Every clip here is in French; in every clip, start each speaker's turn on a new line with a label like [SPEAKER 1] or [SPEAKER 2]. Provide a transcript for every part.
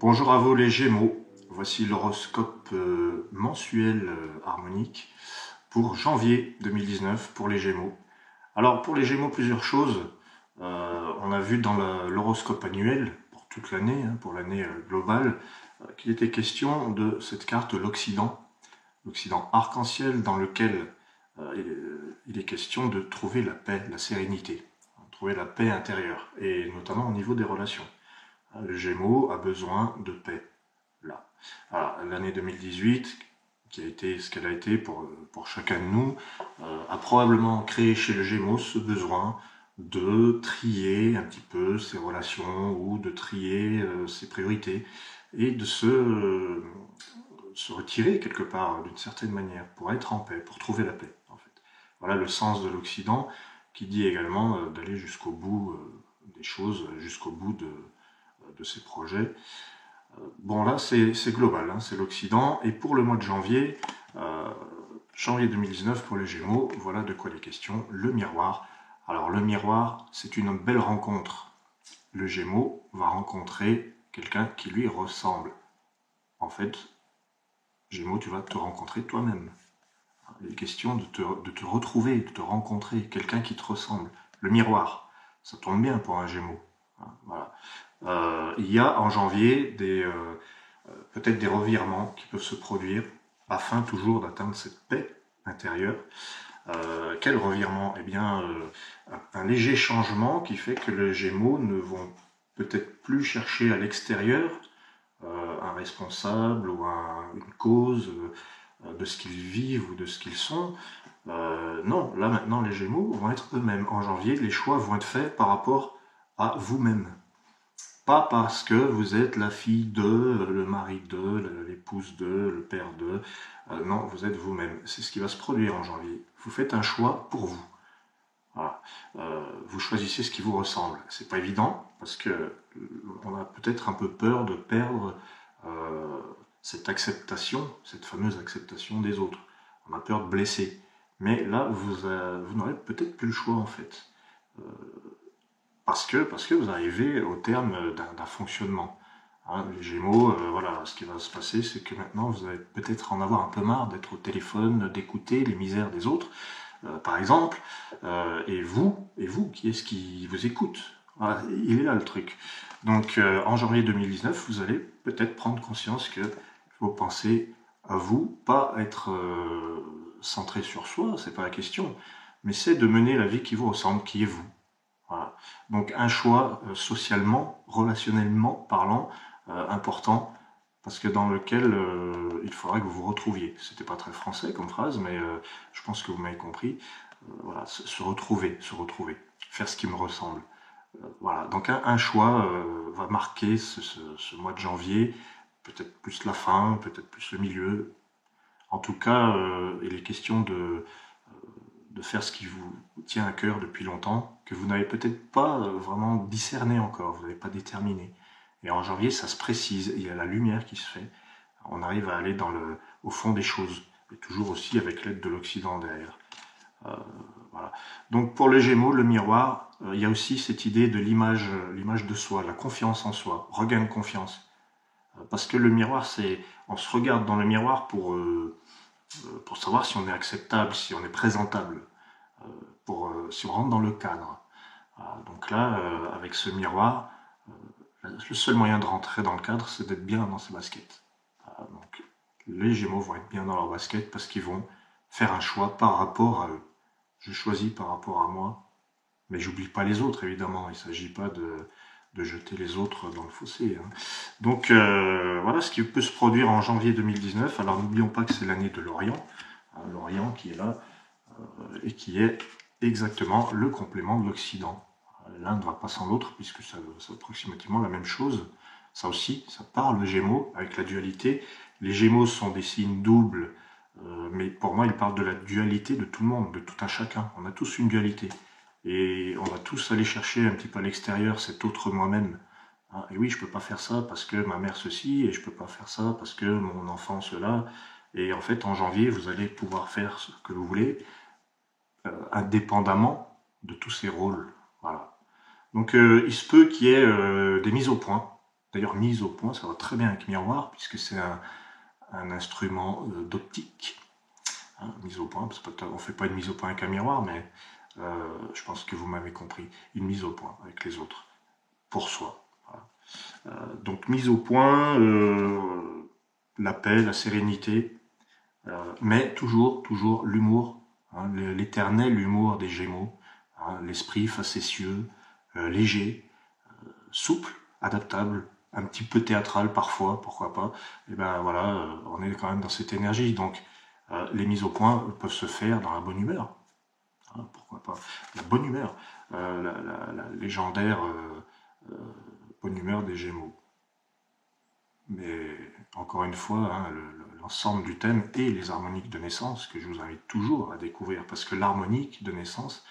[SPEAKER 1] Bonjour à vous les Gémeaux, voici l'horoscope mensuel harmonique pour janvier 2019 pour les Gémeaux. Alors pour les Gémeaux, plusieurs choses. On a vu dans l'horoscope annuel, pour toute l'année, pour l'année globale, qu'il était question de cette carte, l'Occident arc-en-ciel dans lequel il est question de trouver la paix, la sérénité, trouver la paix intérieure, et notamment au niveau des relations. Le Gémeaux a besoin de paix. Là. L'année 2018, qui a été ce qu'elle a été pour chacun de nous, a probablement créé chez le Gémeaux ce besoin de trier un petit peu ses relations ou de trier ses priorités et de se retirer quelque part d'une certaine manière pour être en paix, pour trouver la paix en fait. Voilà le sens de l'Occident qui dit également d'aller jusqu'au bout des choses, jusqu'au bout de ces projets. Bon là c'est global, c'est l'Occident, et pour le mois de janvier, janvier 2019 pour les Gémeaux, voilà de quoi il est question, le miroir. Alors le miroir, c'est une belle rencontre. Le Gémeaux va rencontrer quelqu'un qui lui ressemble. En fait, Gémeaux, tu vas te rencontrer toi-même. Il est question de te retrouver, de te rencontrer, quelqu'un qui te ressemble. Le miroir, ça tombe bien pour un Gémeaux. Voilà. Il y a en janvier peut-être des revirements qui peuvent se produire afin toujours d'atteindre cette paix intérieure. Quel revirement? Eh bien, un léger changement qui fait que les Gémeaux ne vont peut-être plus chercher à l'extérieur un responsable ou une cause de ce qu'ils vivent ou de ce qu'ils sont. Non, là maintenant les Gémeaux vont être eux-mêmes. En janvier, les choix vont être faits par rapport à vous-même. Pas parce que vous êtes la fille de, le mari de, l'épouse de, le père de. Non, vous êtes vous-même. C'est ce qui va se produire en janvier. Vous faites un choix pour vous. Voilà. Vous choisissez ce qui vous ressemble. C'est pas évident parce que on a peut-être un peu peur de perdre cette acceptation, cette fameuse acceptation des autres. On a peur de blesser. Mais là, vous n'aurez peut-être plus le choix en fait. Parce que vous arrivez au terme d'un fonctionnement. Les Gémeaux, voilà, ce qui va se passer, c'est que maintenant vous allez peut-être en avoir un peu marre d'être au téléphone, d'écouter les misères des autres, par exemple, et vous, qui est-ce qui vous écoute? Voilà, il est là le truc. Donc en janvier 2019, vous allez peut-être prendre conscience que faut penser à vous, pas être centré sur soi, c'est pas la question, mais c'est de mener la vie qui vous ressemble, qui est vous. Voilà. Donc un choix socialement, relationnellement parlant, important, parce que dans lequel il faudrait que vous vous retrouviez. C'était pas très français comme phrase, mais je pense que vous m'avez compris. Voilà, se retrouver, faire ce qui me ressemble. Voilà, donc un choix va marquer ce mois de janvier, peut-être plus la fin, peut-être plus le milieu. En tout cas, il est question de faire ce qui vous tient à cœur depuis longtemps, que vous n'avez peut-être pas vraiment discerné encore, vous n'avez pas déterminé. Et en janvier, ça se précise, il y a la lumière qui se fait, on arrive à aller au fond des choses, et toujours aussi avec l'aide de l'Occident derrière. Voilà. Donc pour les Gémeaux, le miroir, il y a aussi cette idée de l'image de soi, la confiance en soi, regain de confiance. Parce que le miroir, on se regarde dans le miroir pour savoir si on est acceptable, si on est présentable, si on rentre dans le cadre. Donc là, avec ce miroir, le seul moyen de rentrer dans le cadre, c'est d'être bien dans ses baskets. Donc les Gémeaux vont être bien dans leur basket parce qu'ils vont faire un choix par rapport à eux. Je choisis par rapport à moi, mais j'oublie pas les autres, évidemment. Il ne s'agit pas de jeter les autres dans le fossé. Donc voilà ce qui peut se produire en janvier 2019. Alors n'oublions pas que c'est l'année de l'Orient, l'Orient qui est là et qui est exactement le complément de l'Occident. L'un ne va pas sans l'autre puisque c'est approximativement la même chose. Ça aussi, ça parle de Gémeaux avec la dualité. Les Gémeaux sont des signes doubles, mais pour moi, ils parlent de la dualité de tout le monde, de tout un chacun. On a tous une dualité. Et on va tous aller chercher un petit peu à l'extérieur cet autre moi-même. Et oui, je peux pas faire ça parce que ma mère ceci, et je peux pas faire ça parce que mon enfant cela. Et en fait, en janvier, vous allez pouvoir faire ce que vous voulez, indépendamment de tous ces rôles. Voilà. Donc il se peut qu'il y ait des mises au point, D'ailleurs, mise au point, ça va très bien avec miroir, puisque c'est un instrument d'optique. Hein, mise au point, parce qu'on ne fait pas une mise au point avec un miroir, mais je pense que vous m'avez compris. Une mise au point avec les autres, pour soi. Voilà. Donc mise au point, la paix, la sérénité, mais toujours l'humour, hein, l'éternel humour des Gémeaux, hein, l'esprit facétieux, léger, souple, adaptable, un petit peu théâtral parfois, pourquoi pas. Et ben voilà, on est quand même dans cette énergie. Donc les mises au point peuvent se faire dans la bonne humeur. Hein, pourquoi pas. La bonne humeur, la légendaire bonne humeur des Gémeaux. Mais encore une fois, hein, l'ensemble du thème et les harmoniques de naissance que je vous invite toujours à découvrir, parce que l'harmonique de naissance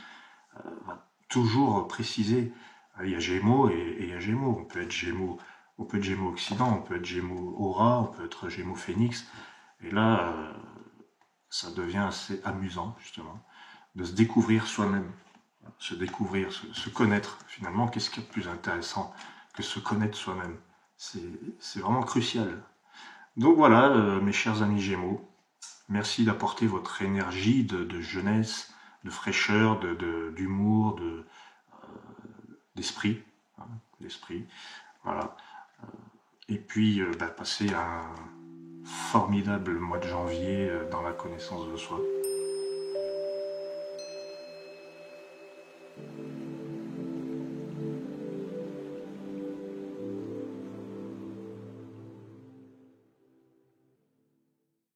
[SPEAKER 1] va toujours préciser. Il y a Gémeaux et il y a Gémeaux. On peut être Gémeaux Occident, on peut être Gémeaux Aura, on peut être Gémeaux Phénix. Et là, ça devient assez amusant justement de se découvrir soi-même, se découvrir, se connaître. Finalement, qu'est-ce qu'il y a de plus intéressant que se connaître soi-même? C'est vraiment crucial. Donc voilà, mes chers amis Gémeaux, merci d'apporter votre énergie de jeunesse, de fraîcheur, d'humour, d'esprit. Hein, d'esprit. Voilà. Et puis, passez un formidable mois de janvier dans la connaissance de soi.